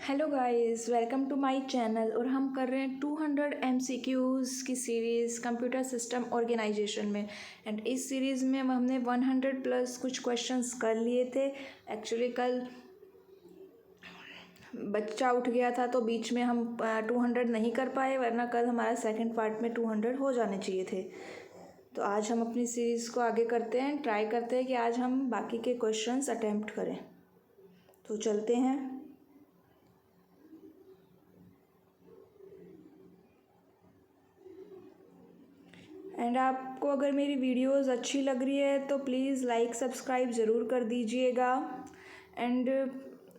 Hello guys, welcome to my channel. और हम कर रहे हैं 200 MCQs की सीरीज़ कंप्यूटर सिस्टम ऑर्गेनाइजेशन में। एंड इस सीरीज़ में हमने 100 प्लस कुछ क्वेश्चंस कर लिए थे। एक्चुअली कल बच्चा उठ गया था तो बीच में हम 200 नहीं कर पाए, वरना कल हमारा सेकंड पार्ट में 200 हो जाने चाहिए थे। तो आज हम अपनी सीरीज़ को आगे करते हैं, ट्राई करते हैं कि आज हम बाकी के क्वेश्चंस अटेम्प्ट करें। तो चलते हैं। एंड आपको अगर मेरी वीडियोस अच्छी लग रही है तो प्लीज़ लाइक सब्सक्राइब ज़रूर कर दीजिएगा। एंड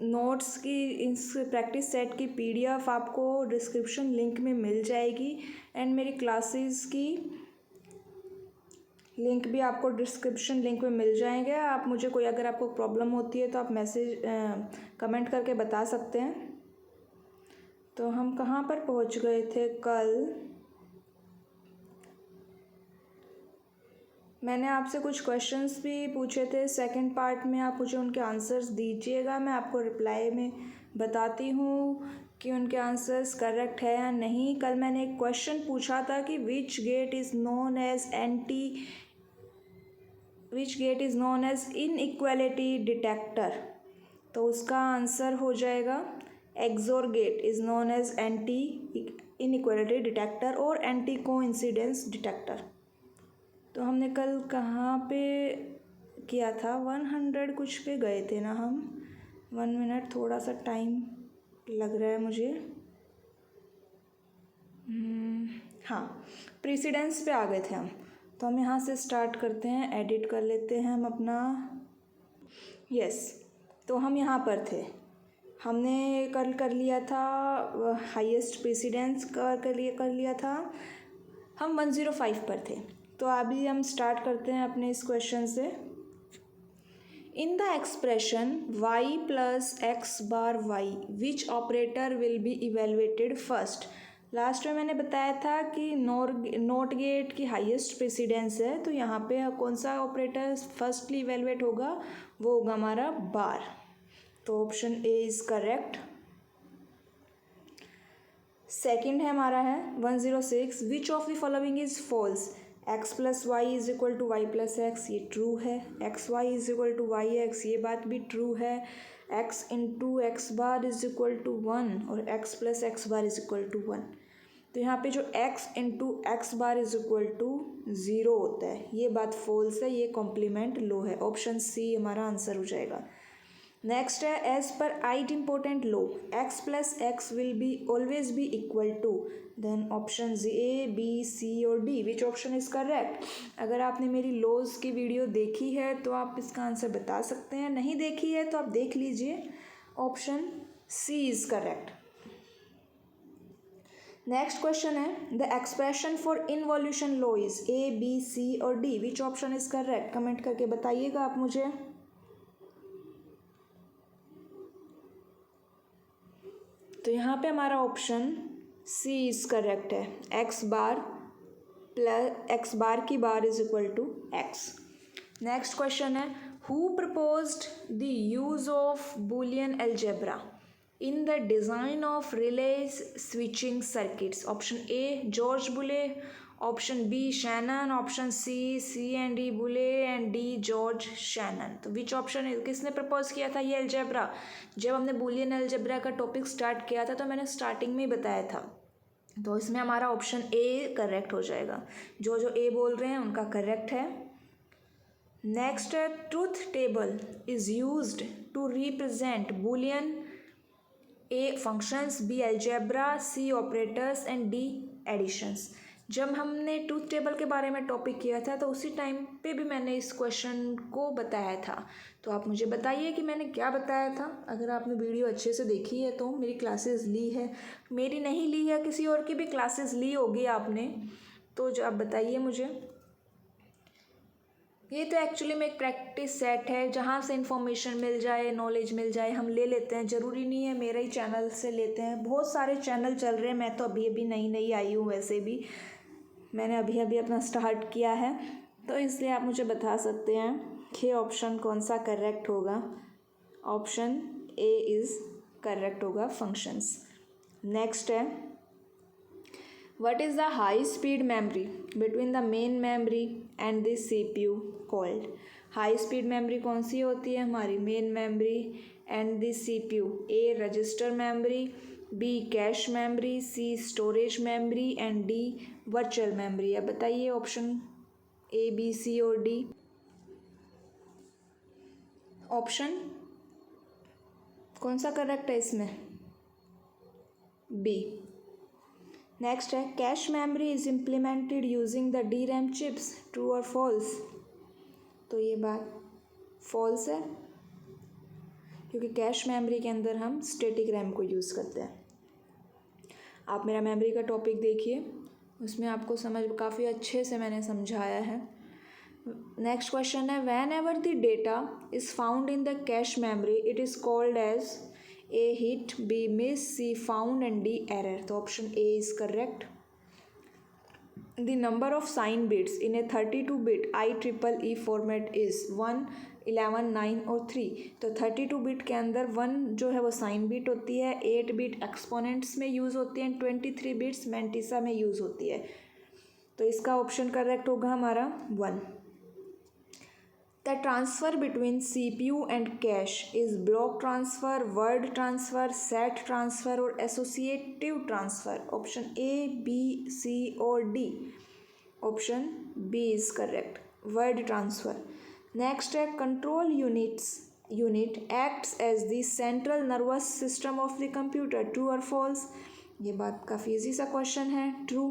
नोट्स की इस प्रैक्टिस सेट की PDF आपको डिस्क्रिप्शन लिंक में मिल जाएगी। एंड मेरी क्लासेस की लिंक भी आपको डिस्क्रिप्शन लिंक में मिल जाएंगे। आप मुझे कोई अगर आपको प्रॉब्लम होती है तो आप मैसेज कमेंट करके बता सकते हैं। तो हम कहाँ पर पहुँच गए थे कल? मैंने आपसे कुछ क्वेश्चंस भी पूछे थे सेकंड पार्ट में, आप मुझे उनके आंसर्स दीजिएगा। मैं आपको रिप्लाई में बताती हूँ कि उनके आंसर्स करेक्ट है या नहीं। कल मैंने एक क्वेश्चन पूछा था कि which gate is known as inequality detector. तो उसका आंसर हो जाएगा XOR gate is known as anti inequality detector और एंटी कोइंसिडेंस डिटेक्टर। तो हमने कल कहाँ पे किया था? 100 कुछ पे गए थे ना हम। 1 मिनट, थोड़ा सा टाइम लग रहा है मुझे। हाँ, प्रेसिडेंस पे आ गए थे हम। तो हम यहाँ से स्टार्ट करते हैं, एडिट कर लेते हैं हम अपना। यस, तो हम यहाँ पर थे। हमने कल कर लिया था हाईएस्ट प्रेसिडेंस कर लिया था। हम 105 पर थे। तो अभी हम स्टार्ट करते हैं अपने इस क्वेश्चन से। In the expression y plus x bar y which operator will be evaluated first. Last में मैंने बताया था कि नोट गेट की हाईएस्ट प्रेसिडेंस है, तो यहाँ पे कौन सा ऑपरेटर फर्स्टली इवेलुएट होगा? वो होगा हमारा बार। तो option A is correct. Second है हमारा है 106, which of the following is false. x plus y is equal to y plus x, ये ट्रू है। X y is equal to y x, ये बात भी ट्रू है। x into x bar is equal to 1 और x plus x bar is equal to 1। तो यहाँ पे जो x into x bar is equal to 0 होता है, ये बात फॉल्स है, ये कॉम्प्लीमेंट लो है। ऑप्शन सी हमारा आंसर हो जाएगा। नेक्स्ट है as per idempotent law x plus x will be always be equal to. Then option A, B, C और D, which option is correct. अगर आपने मेरी लॉज की वीडियो देखी है तो आप इसका आंसर बता सकते हैं, नहीं देखी है तो आप देख लीजिए। Option C is correct. Next question है the expression for involution law is A, B, C और D, which option is correct. Comment करके बताइएगा आप मुझे। तो यहाँ पे हमारा ऑप्शन सी इज करेक्ट है। एक्स बार की bar is equal to x. Next question है who proposed the use of Boolean algebra in the design of relay switching circuits. Option A George Boole, option B Shannon, option C and D Boole and D George Shannon. तो which option किसने propose किया था ये algebra? जब हमने Boolean algebra का topic start किया था तो मैंने स्टार्टिंग में ही बताया था। तो इसमें हमारा ऑप्शन ए करेक्ट हो जाएगा। जो ए बोल रहे हैं उनका करेक्ट है। नेक्स्ट है truth table is used to represent Boolean A functions, B algebra, C operators and D additions. जब हमने ट्रूथ टेबल के बारे में टॉपिक किया था तो उसी टाइम पे भी मैंने इस क्वेश्चन को बताया था। तो आप मुझे बताइए कि मैंने क्या बताया था। अगर आपने वीडियो अच्छे से देखी है तो मेरी क्लासेस ली है, मेरी नहीं ली है, किसी और की भी क्लासेस ली होगी आपने, तो जो आप बताइए मुझे। ये तो एक्चुअली में एक प्रैक्टिस सेट है, जहाँ से इंफॉर्मेशन मिल जाए, नॉलेज मिल जाए, हम ले लेते हैं। ज़रूरी नहीं है मेरे ही चैनल से लेते हैं, बहुत सारे चैनल चल रहे हैं। मैं तो अभी नई आई हूँ, वैसे भी मैंने अभी अपना स्टार्ट किया है, तो इसलिए आप मुझे बता सकते हैं कि ऑप्शन कौन सा करेक्ट होगा। ऑप्शन ए इज़ करेक्ट होगा फंक्शंस। नेक्स्ट है what is the high speed memory between the main memory and the CPU called. High speed memory कौन सी होती है हमारी, main memory and the CPU। A register memory, B cache memory, C storage memory and D virtual memory. अब बताइए option A B C और D. Option कौन सा करेक्ट है इसमें, बी। नेक्स्ट है cache memory is implemented using the DRAM chips, true और false. तो ये बात फॉल्स है क्योंकि कैश मेमोरी के अंदर हम स्टैटिक रैम को यूज़ करते हैं। आप मेरा मेमोरी का टॉपिक देखिए, उसमें आपको समझ काफ़ी अच्छे से मैंने समझाया है। नेक्स्ट क्वेश्चन है whenever the data is found in the cache memory it is called as A hit, B miss, C found and D error. तो option A is correct. The number of sign bits in a 32-bit IEEE format is 1, 11, 9 और 3। तो 32-bit के अंदर 1 जो है वो sign bit होती है, 8 बिट एक्सपोनेंट्स में यूज़ होती है, 23 बिट्स मैंटिसा में यूज़ होती है। तो इसका ऑप्शन करेक्ट होगा हमारा 1। The transfer between CPU and cache is block transfer, word transfer, set transfer और associative transfer. Option A B C और D. Option B is correct, word transfer. Next है control unit acts as the central nervous system of the computer, true और false. ये बात काफ़ी easy सा question है, true.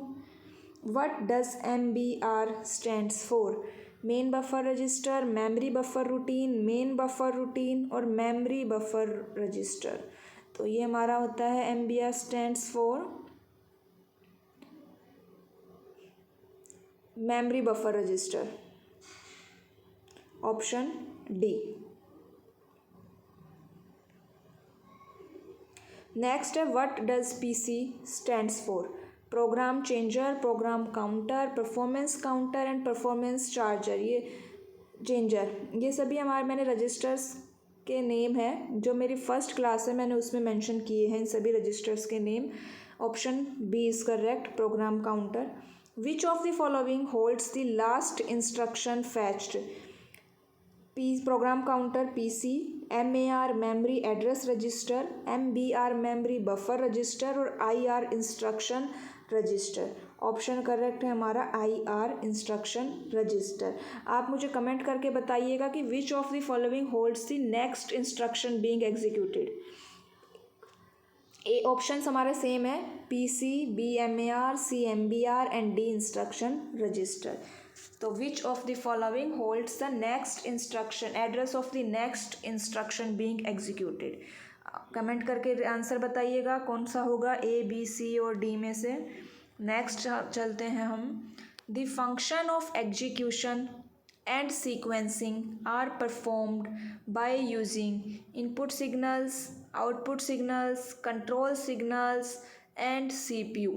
What does MBR stands for, main buffer register, memory buffer routine, main buffer routine और memory buffer register. तो ये हमारा होता है MBR stands for memory buffer register. Option D. Next है what does PC stands for, program changer, program counter, performance counter and performance charger. ये changer ये सभी हमारे मैंने रजिस्टर्स के नेम है जो मेरी फर्स्ट क्लास है मैंने उसमें मेंशन किए हैं इन सभी रजिस्टर्स के name. Option B is correct, program counter. Which of the following holds the last instruction fetched, program counter PC, MAR memory address register, MBR memory buffer register और IR instruction register. Option correct है हमारा IR instruction register. आप मुझे comment करके बताइएगा कि which of the following holds the next instruction being executed. A options हमारे same है, PC, B MAR, C MBR and D instruction register. तो which of the following holds the next instruction, address of the next instruction being executed. Comment करके answer बताइएगा कौन सा होगा, A B C और D में से। नेक्स्ट चलते हैं हम। The function of execution and sequencing are performed by using input signals, output signals, control signals and CPU।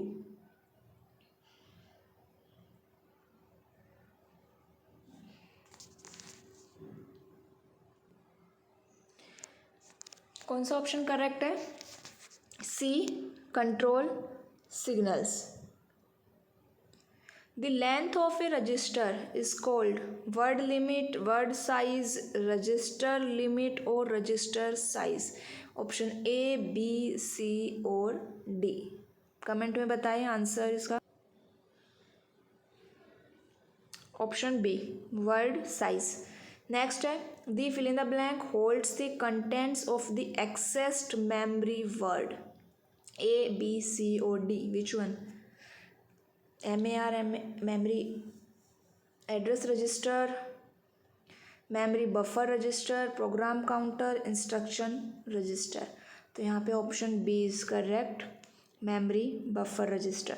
कौन सा ऑप्शन करेक्ट है, C control signals. The length of a register is called word limit, word size, register limit और register size. Option A B C और D। Comment में बताएं answer इसका। Option B word size. Next है the fill in the blank holds the contents of the accessed memory word, A B C और D। Which one, MAR memory address register, memory buffer register, program counter, instruction register. तो यहाँ पे option B is correct, memory buffer register.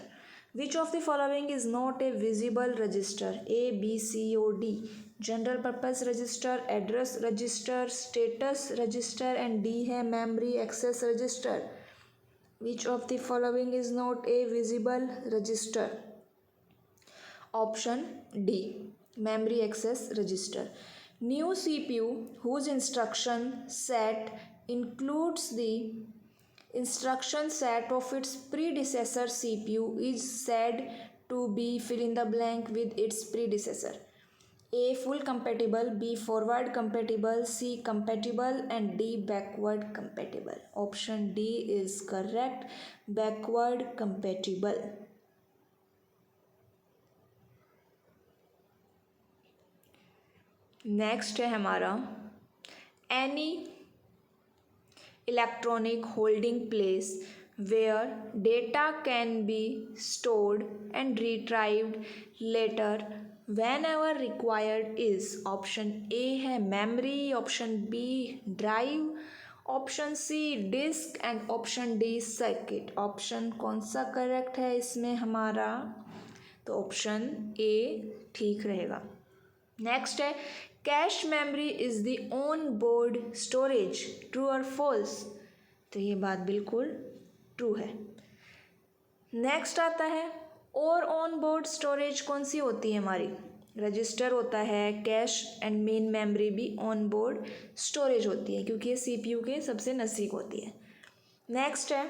Which of the following is not a visible register, A B C और D। General purpose register, address register, status register and D है memory access register. Which of the following is not a visible register. Option D memory access register. New CPU whose instruction set includes the instruction set of its predecessor CPU is said to be fill in the blank with its predecessor. A. Full compatible, B. Forward compatible, C. Compatible, and D. Backward compatible. Option D is correct, backward compatible. Next है हमारा any electronic holding place where data can be stored and retrieved later whenever required is option A है memory, option B drive, option C disk and option D circuit. Option कौन सा correct है इसमें हमारा? तो option ए ठीक रहेगा. Next है cache memory is the on board storage, true और फॉल्स? तो ये बात बिल्कुल ट्रू है. नेक्स्ट आता है और ऑन बोर्ड स्टोरेज कौन सी होती है हमारी? रजिस्टर होता है, कैश एंड मेन मेमोरी भी ऑन बोर्ड स्टोरेज होती है क्योंकि ये सीपीयू के सबसे नज़दीक होती है. नेक्स्ट है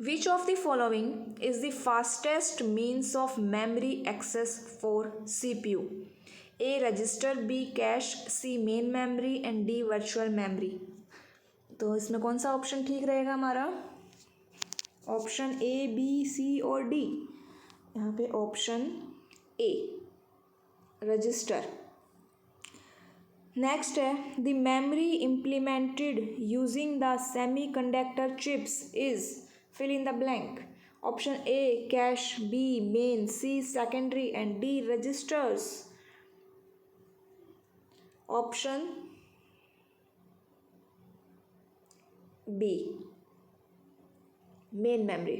Which of the following is the fastest means of memory access for CPU? A. Register, B. Cache, C. Main memory and D. Virtual memory. तो इसमें कौन सा ऑप्शन ठीक रहेगा हमारा? ऑप्शन ए, बी, सी और डी. यहाँ पे ऑप्शन ए रजिस्टर. नेक्स्ट है the memory implemented using the semiconductor chips is fill in the blank. Option A cache, B main, C secondary and D registers. Option B main memory.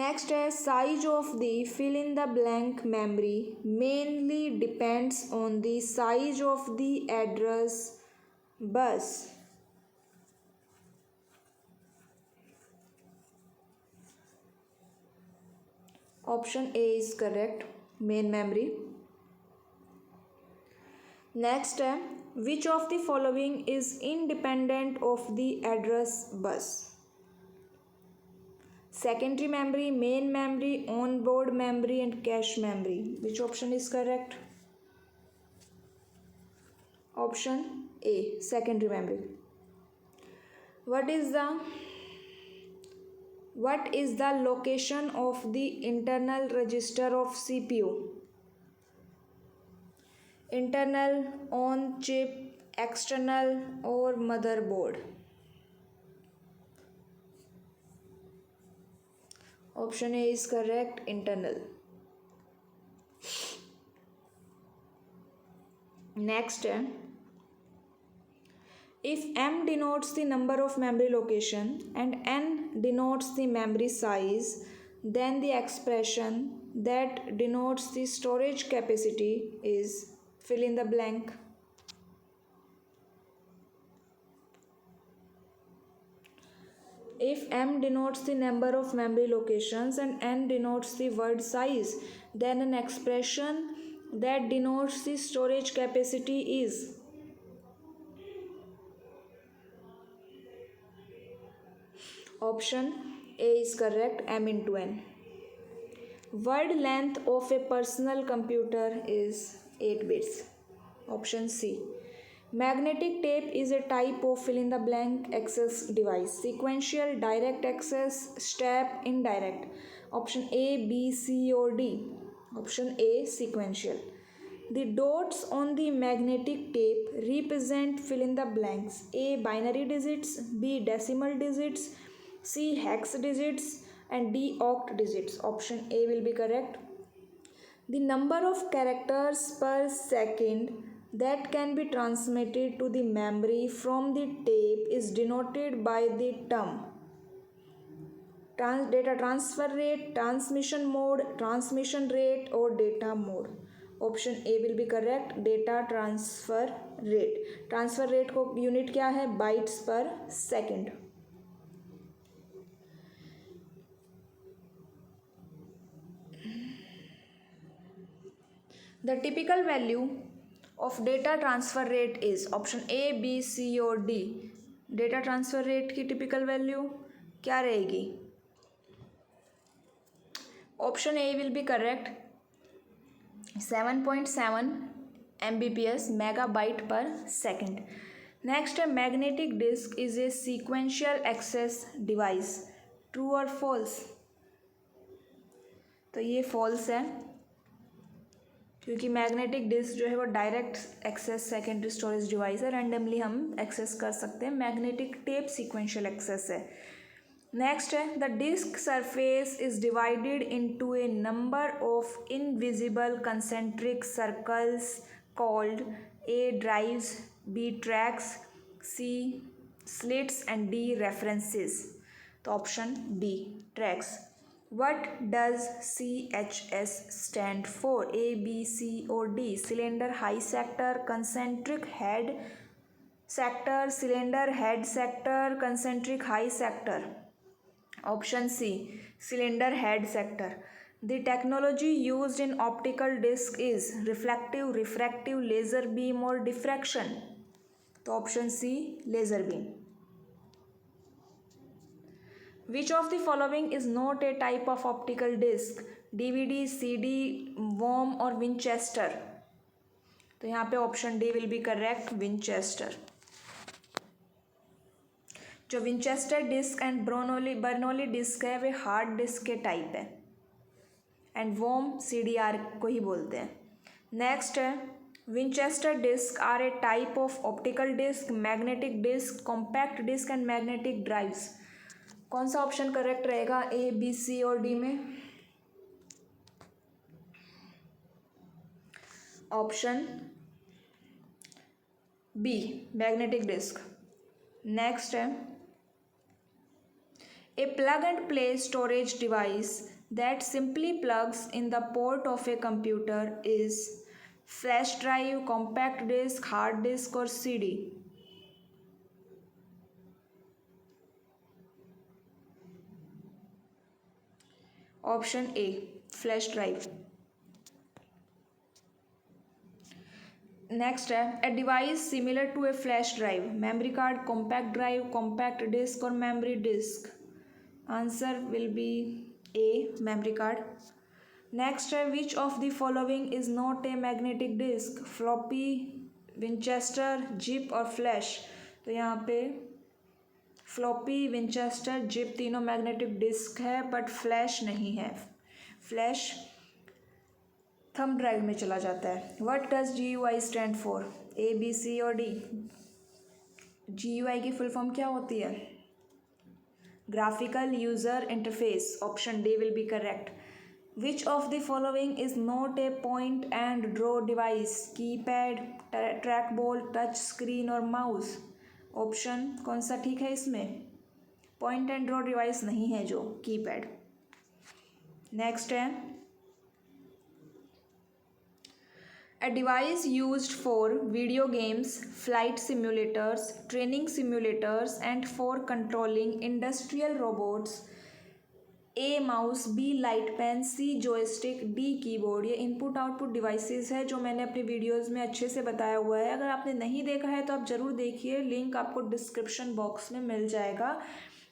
Next है size of the fill in the blank memory mainly depends on the size of the address bus. Option A is correct, main memory. Next है which of the following is independent of the address bus? Secondary memory, main memory, onboard memory and cache memory. Which option is correct? Option A, secondary memory. What is the location of the internal register of CPU? Internal, on chip, external or motherboard? Option A is correct, internal. Next है if M denotes the number of memory location and N denotes the memory size, then the expression that denotes the storage capacity is fill in the blank. If M denotes the number of memory locations and N denotes the word size, then an expression that denotes the storage capacity is option A is correct, M into N. Word length of a personal computer is 8 bits. Option C. Magnetic tape is a type of fill in the blank access device. Sequential, direct access, step, indirect. Option A, B, C or D. Option A, sequential. The dots on the magnetic tape represent fill in the blanks. A. Binary digits, B. Decimal digits, C. hex digits and D. oct digits. Option A will be correct. The number of characters per second that can be transmitted to the memory from the tape is denoted by the term data transfer rate, transmission mode, transmission rate or data mode. Option A will be correct, data transfer rate. Transfer rate को unit क्या है? Bytes per second. The typical value of data transfer rate is option A, B, C और D. डेटा transfer रेट की typical value क्या रहेगी? Option A will be correct, 7.7 Mbps megabyte per second. Next है magnetic disk is a sequential access device, true और false? तो ये फॉल्स है, क्योंकि मैग्नेटिक डिस्क जो है वो direct access secondary storage device है, रैंडमली हम एक्सेस कर सकते हैं। मैग्नेटिक टेप सीक्वेंशियल एक्सेस है। नेक्स्ट है the disk surface is divided into a number of invisible concentric circles called A drives, B tracks, C slits and D references. तो option B tracks. What does CHS stand for? A, B, C or D? Cylinder high sector, concentric head sector, cylinder head sector, concentric high sector. Option C, cylinder head sector. The technology used in optical disc is reflective, refractive, laser beam or diffraction. तो option C, laser beam. Which of the following is not a type of optical disc? DVD, CD, worm और Winchester? तो यहाँ पे option D will be correct, Winchester. जो Winchester disk and Bernoulli disk है वे hard disk के type है, and वोम CDR को ही बोलते हैं। नेक्स्ट है Winchester disk are a type of optical disk, magnetic disk, compact disk and magnetic drives. कौन सा ऑप्शन करेक्ट रहेगा ए, बी, सी और डी में? Option B, magnetic disk. Next है a plug and play storage device that simply plugs in the port of a computer is flash drive, compact disk, hard disk और CD। Option A, flash drive. Next है a device similar to a flash drive, memory card, compact drive, compact disk और memory disk. Answer will be A, memory card. Next है which of the following is not a magnetic disk? Floppy, Winchester, zip और flash. तो यहाँ पे floppy, Winchester, zip तीनों magnetic disk है, but flash नहीं है। फ्लैश थंब ड्राइव में चला जाता है। What does GUI stand for? A, B, C और D? GUI की फुल फॉर्म क्या होती है? Graphical user interface. Option D will be correct. Which of the following is not A point and draw device? Keypad, track ball, touch screen और mouse. Option कौन सा ठीक है इसमें? पॉइंट एंड ड्रॉ डिवाइस नहीं है जो, कीपैड। नेक्स्ट है a device used for video games, flight simulators, training simulators and for controlling industrial robots. A mouse, B light pen, C joystick, D keyboard। ये इनपुट आउटपुट डिवाइसेस है जो मैंने अपने videos में अच्छे से बताया हुआ है। अगर आपने नहीं देखा है तो आप ज़रूर देखिए, लिंक आपको डिस्क्रिप्शन बॉक्स में मिल जाएगा,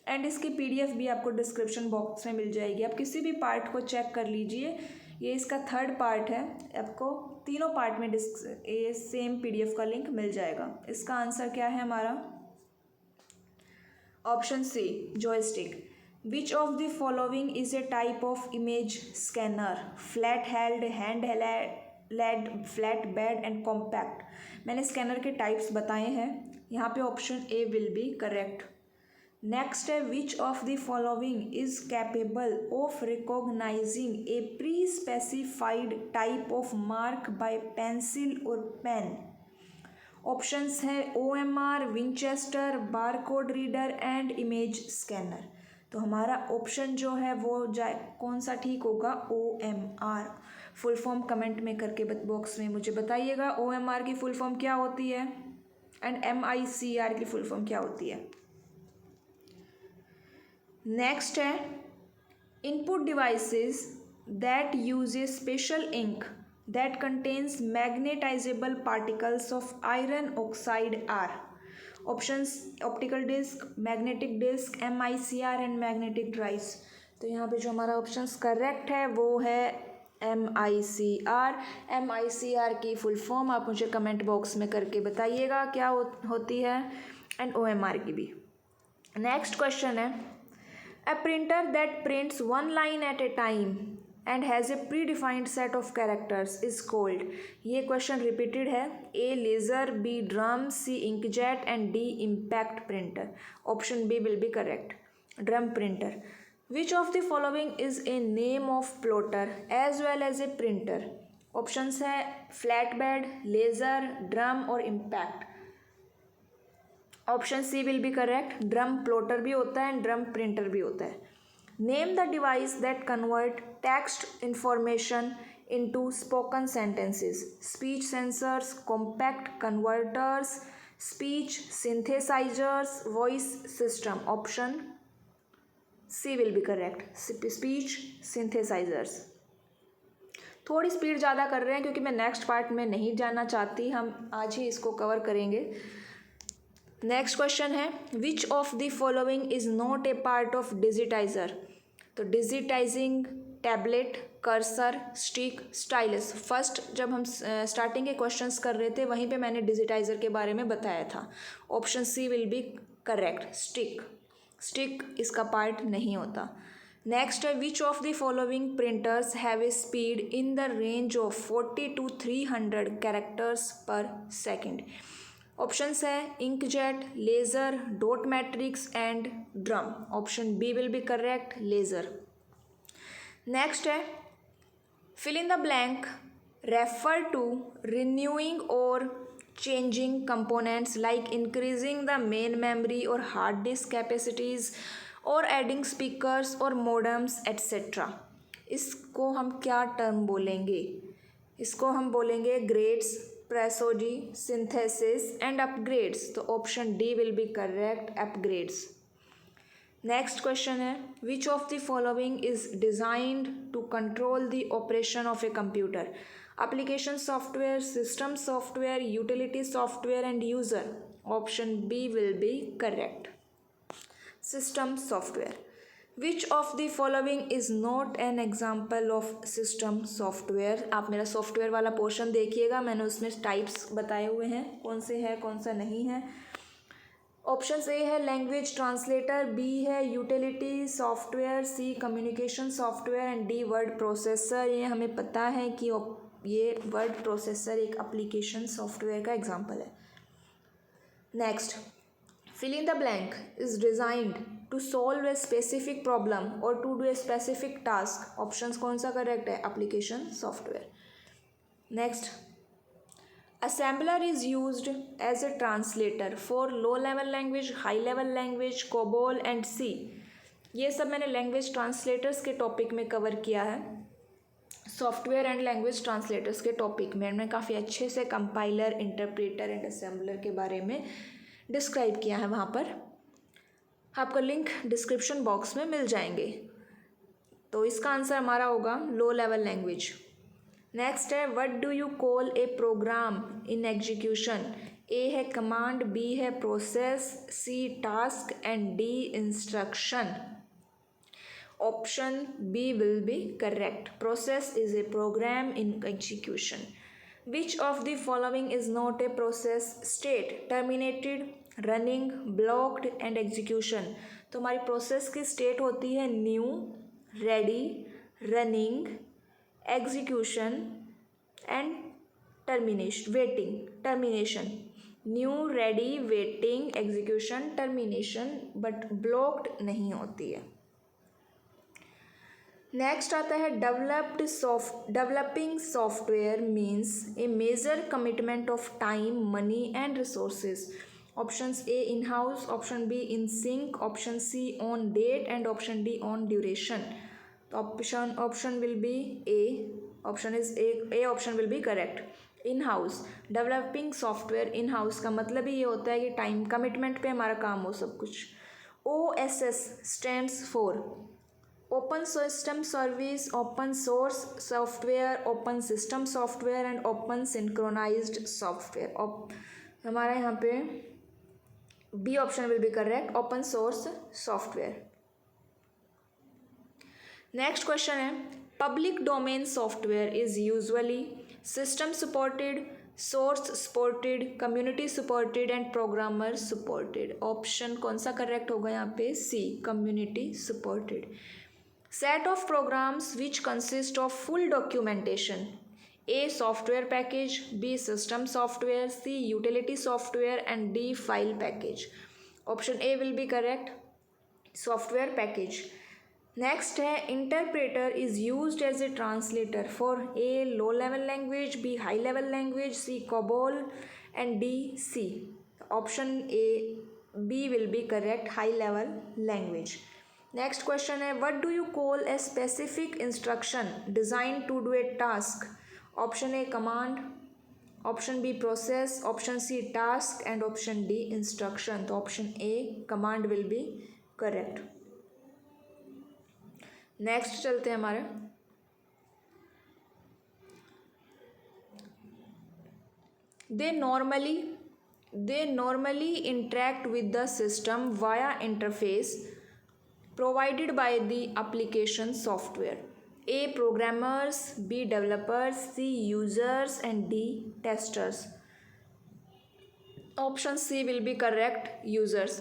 एंड इसकी PDF भी आपको डिस्क्रिप्शन बॉक्स में मिल जाएगी। आप किसी भी पार्ट को चेक कर लीजिए, ये इसका थर्ड पार्ट है, आपको तीनों पार्ट में ये सेम PDF का लिंक मिल जाएगा। इसका आंसर क्या है हमारा? Option C, joystick. Which of the following is a type of image scanner? Flat held, hand led, flat bed and compact. मैंने स्कैनर के टाइप्स बताए हैं, यहाँ पे option A will be correct. Next है which of the following is capable of recognizing a pre specified type of mark by pencil और pen. Options है OMR, Winchester, barcode reader and image scanner. तो हमारा option जो है वो कौन सा ठीक होगा? OMR। फुल फॉर्म कमेंट में करके बॉक्स में मुझे बताइएगा OMR की फुल फॉर्म क्या होती है, एंड MICR की फुल फॉर्म क्या होती है। नेक्स्ट है input devices that use a special ink that contains magnetizable particles of iron oxide are? Options: optical disc, magnetic disc, MICR and magnetic drives. तो यहाँ पे जो हमारा ऑप्शंस करेक्ट है वो है MICR। MICR की फुल फॉर्म आप मुझे कमेंट बॉक्स में करके बताइएगा क्या होती है, एंड OMR की भी। नेक्स्ट क्वेश्चन है, A printer that prints one line at a time and has a predefined set of characters is called। ये क्वेश्चन रिपीटेड है। A laser, B drum, C inkjet and D impact printer। Option B will be correct, drum printer। Which of the following is a name of plotter as well as a printer? Options है flatbed, laser, drum और impact। Option C will be correct, drum plotter भी होता है and drum printer भी होता है। Name the device that convert text information into spoken sentences. Speech sensors, compact converters, speech synthesizers, voice system. Option C will be correct, speech synthesizers. थोड़ी speed ज़्यादा कर रहे हैं क्योंकि मैं नेक्स्ट पार्ट में नहीं जाना चाहती, हम आज ही इसको कवर करेंगे। नेक्स्ट क्वेश्चन है, which of the following is not a part of digitizer? तो digitizing tablet, cursor, stick, stylus. First जब हम स्टार्टिंग के क्वेश्चंस कर रहे थे वहीं पे मैंने डिजिटाइजर के बारे में बताया था। Option C will be correct, stick. Stick इसका पार्ट नहीं होता। नेक्स्ट है, which of the following printers have a speed in the range of 40 to 300 characters per second? Options है inkjet, laser, dot matrix and drum. Option B will be correct, laser. Next है, fill in the blank refer to renewing और changing components like increasing the main memory और hard disk capacities और adding speakers और मोडम्स etcetera. इसको हम क्या term बोलेंगे? इसको हम बोलेंगे grades, prosody, synthesis and upgrades. तो option D will be correct, upgrades. Next question है, which of the following is designed to control the operation of a computer? Application software, system software, utility software and user. Option B will be correct, system software. Which of the following is not an example of system software? आप मेरा software वाला portion देखिएगा, मैंने उसमें types बताए हुए हैं कौन से है कौन सा नहीं है। ऑप्शन ए है लैंग्वेज ट्रांसलेटर, बी है utility software, C communication software and D word processor. ये हमें पता है कि ये वर्ड प्रोसेसर एक एप्लीकेशन सॉफ्टवेयर का एग्जाम्पल है। Next, fill in the blank is designed to solve a specific problem or to do a specific task। Options कौन सा करेक्ट है? Application software. Next, assembler is used as a translator for low level language, high level language, COBOL and C। ये सब मैंने language translators के topic में cover किया है। सॉफ्टवेयर एंड लैंग्वेज ट्रांसलेटर्स के टॉपिक में मैंने काफ़ी अच्छे से कंपाइलर, इंटरप्रेटर एंड असेंबलर के बारे में डिस्क्राइब किया है। वहाँ पर आपका लिंक डिस्क्रिप्शन बॉक्स में मिल जाएंगे। तो इसका आंसर हमारा होगा लो लेवल लैंग्वेज। नेक्स्ट है, what do you call a program in execution? A है कमांड, बी है process, C task and D instruction. Option B will be correct, process is a program in execution. Which of the following is not a process state? Terminated, running, blocked and execution। तो हमारी process की state होती है new, ready, running, execution and termination, waiting, termination. New, ready, waiting, execution, termination, but blocked नहीं होती है। Next आता है, developing software means a major commitment of time, money and resources. Options A in house, option B in sync, option C on date and option D on duration. तो option will be A, option will be correct. In house, developing software in house का मतलब ही ये होता है कि time commitment पे हमारा काम हो सब कुछ। OSS stands for open system service, open source software, open system software and open synchronized software. हमारा यहाँ पे B option will be correct, open source software. Next question है public domain software is usually system supported, source supported, community supported and programmer supported. Option कौन सा correct होगा यहाँ पे? C, community supported. Set of programs which consist of full documentation. A. Software package, B. System software, C. Utility software and D. File package. Option A will be correct. Software package. Next है interpreter is used as a translator for A. low level language, B. high level language, C. COBOL and D. C. Option A, B will be correct, high level language. Next question है what do you call a specific instruction designed to do a task. Option A command, option B process, option C task and option D instruction. तो option A command will be correct. Next चलते हैं हमारे they normally interact with the system via interface provided by the application software. A. Programmers, B. Developers, C. Users and D. Testers. Option C will be correct, users.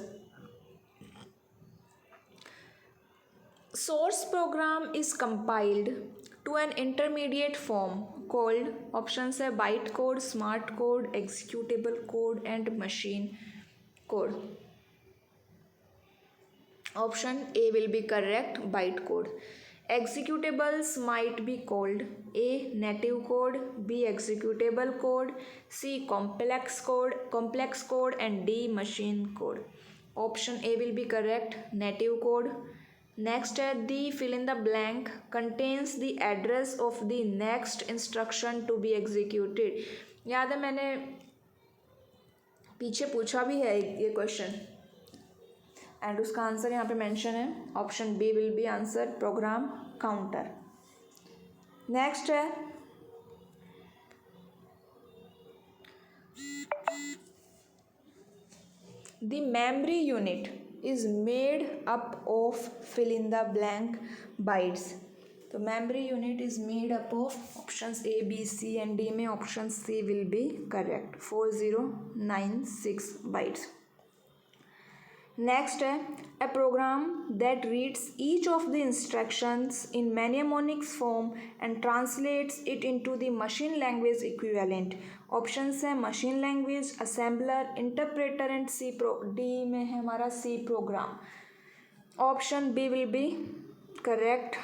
Source program is compiled to an intermediate form called options है bytecode, smart code, executable code and machine code. Option A will be correct, bytecode. Executables might be called A. native code, B. executable code, C. complex code and D. machine code. Option A will be correct, native code. Next है the fill in the blank contains the address of the next instruction to be executed. याद है मैंने पीछे पूछा भी है ये question and उसका आंसर यहाँ पे मेंशन है. Option B will be answer, program counter. Next है the memory unit is made up of fill in the blank bytes. तो memory unit is made up of options A B C and D में option C will be correct, 4096 bytes. Next है a program that reads each of the instructions in mnemonics form and translates it into the machine language equivalent. Options है machine language, assembler, interpreter and D में है हमारा C program. Option B will be correct,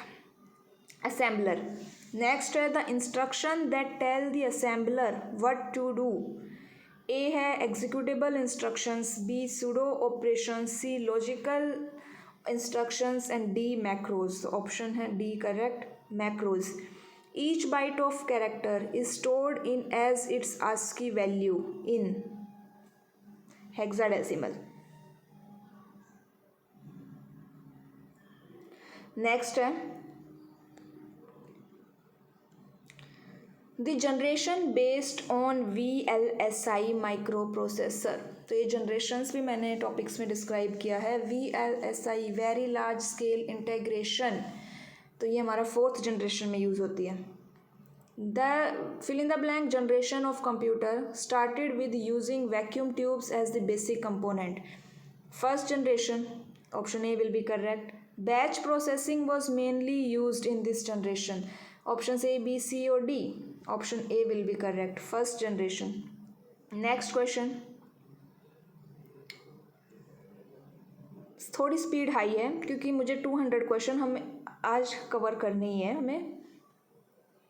assembler. Next है the instruction that tell the assembler what to do. A है executable instructions, B pseudo operation, C logical instructions and D macros. Option है D correct, macros. Each byte of character is stored in as its ASCII value in hexadecimal. Next है the generation based on VLSI micro processor. तो ये generations भी मैंने topics में describe किया है. VLSI very large scale integration, तो ये हमारा 4th जनरेशन में यूज़ होती है. The fill in the blank generation of computer started with using vacuum tubes as the basic component. First generation, option A will be correct. Batch processing was mainly use in this generation. Option A B C और D. Option A will be correct, first generation. Next question, थोड़ी speed high है क्योंकि मुझे 200 question हमें आज cover करने ही है हमें,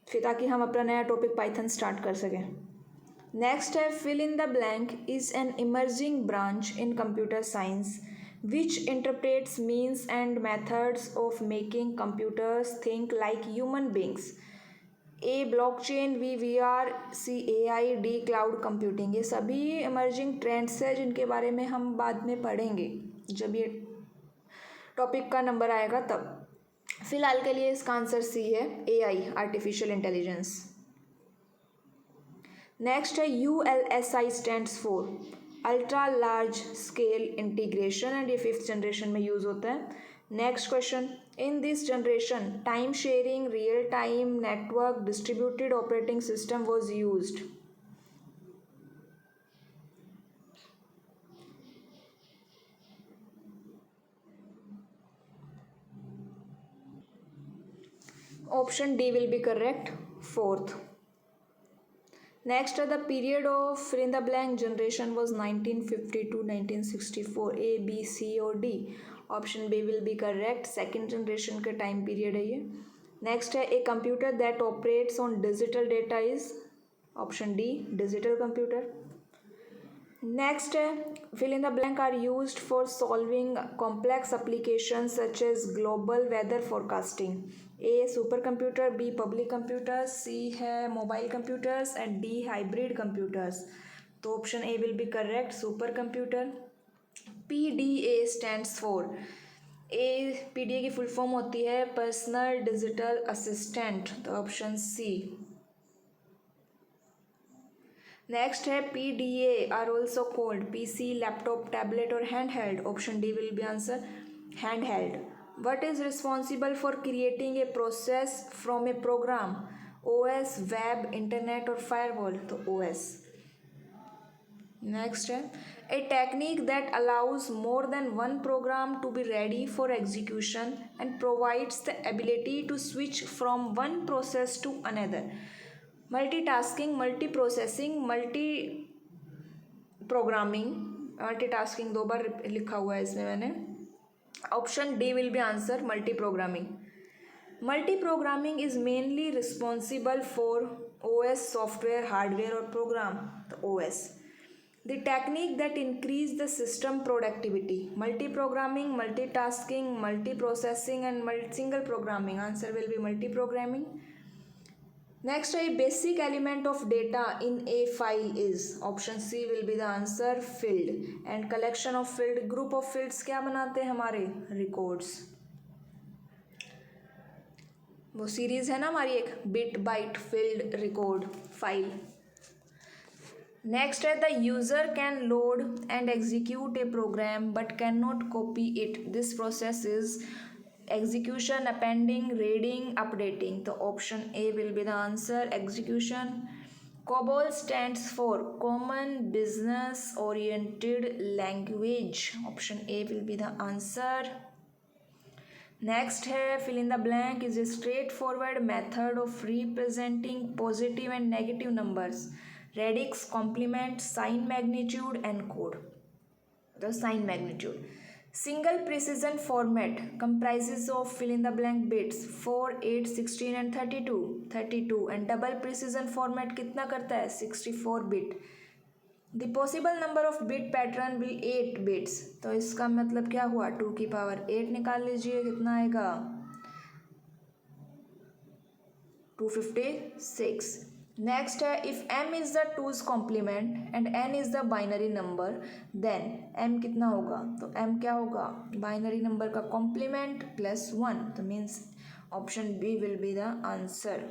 फिर ताकि हम अपना नया टॉपिक पाइथन स्टार्ट कर सकें. नेक्स्ट है fill in the blank is an emerging branch in computer science which interprets means and methods of making computers think like human beings. A. blockchain, B. VR, C. AI, D. cloud computing. ये सभी emerging trends है जिनके बारे में हम बाद में पढ़ेंगे जब ये टॉपिक का नंबर आएगा तब. फिलहाल के लिए इसका आंसर सी है, AI, आर्टिफिशियल इंटेलिजेंस। नेक्स्ट है ULSI stands for ultra large scale integration, and ये 5th जनरेशन में यूज़ होता है। Next question, in this generation time sharing real time network distributed operating system was used. Option D will be correct, 4th. Next, the period of fill in the blank generation was 1950 to 1964. A, B, C or D. Option B will be correct. Second generation का time period है ये. Next है, a computer that operates on digital data is option D, digital computer. Next है, fill in the blank are used for solving complex applications such as global weather forecasting. A super computer, B public computers, C है mobile computers and D hybrid computers. तो option A will be correct, super computer. PDA stands for, PDA की full form होती है personal digital assistant, तो option C. Next है PDA are also called PC, laptop, tablet और hand held. Option D will be answer, hand held. What is responsible for creating a process from a program? OS, web, internet or firewall? तो OS। Next है, a technique that allows more than one program to be ready for execution and provides the ability to switch from one process to another. Multitasking, multiprocessing, multi-programming, multitasking 2 बार लिखा हुआ है इसमें मैंने। Option D will be answer, multi-programming. Multi-programming is mainly responsible for OS software, hardware or program. तो OS. The technique that increase the system productivity. Multi-programming, multitasking, multiprocessing and single programming. Answer will be multi-programming. Next, a basic element of data in a file is, option C will be the answer, field, and collection of field, group of fields क्या बनाते हैं हमारे, records। वो series है ना हमारी एक, bit byte field record file. Next है, the user can load and execute a program but can not copy it, this process is execution, appending, reading, updating. तो option A will be the answer, execution. COBOL stands for Common Business Oriented Language. Option A will be the answer. Next है, fill in the blank is a straightforward method of representing positive and negative numbers. Radix, complement, sign magnitude and code. The sign magnitude. Single precision format comprises of fill in the blank bits 4, 8, 16 and 32 and double precision format कितना करता है, 64 bit. The possible number of bit pattern will 8 bits. तो इसका मतलब क्या हुआ, 2 की power 8 निकाल लीजिए, कितना आएगा 256. नेक्स्ट है, if m is the 2's complement and n is the binary number then m कितना होगा, तो m क्या होगा, बाइनरी नंबर का कॉम्प्लीमेंट प्लस 1, तो means option B will be the answer.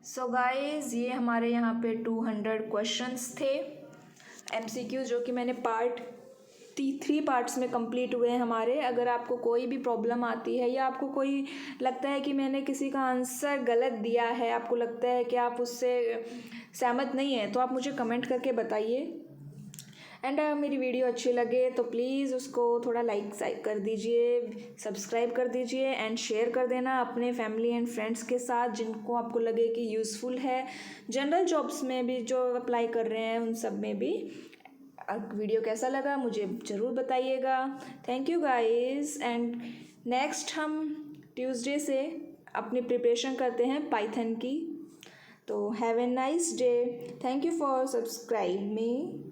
So guys, ये हमारे यहाँ पे 200 क्वेश्चंस थे MCQ, जो कि मैंने पार्ट 3 पार्ट्स में कंप्लीट हुए हैं हमारे। अगर आपको कोई भी प्रॉब्लम आती है या आपको कोई लगता है कि मैंने किसी का आंसर गलत दिया है, आपको लगता है कि आप उससे सहमत नहीं हैं, तो आप मुझे कमेंट करके बताइए। एंड मेरी वीडियो अच्छी लगे तो प्लीज़ उसको थोड़ा लाइक कर दीजिए, सब्सक्राइब कर दीजिए एंड शेयर कर देना अपने फैमिली एंड फ्रेंड्स के साथ जिनको आपको लगे कि यूज़फुल है। जनरल जॉब्स में भी जो अप्लाई कर रहे हैं उन सब में भी। वीडियो कैसा लगा मुझे ज़रूर बताइएगा। Thank you guys, and next हम ट्यूसडे से अपनी प्रिपरेशन करते हैं पाइथन की। तो have a nice day, thank you for subscribe me.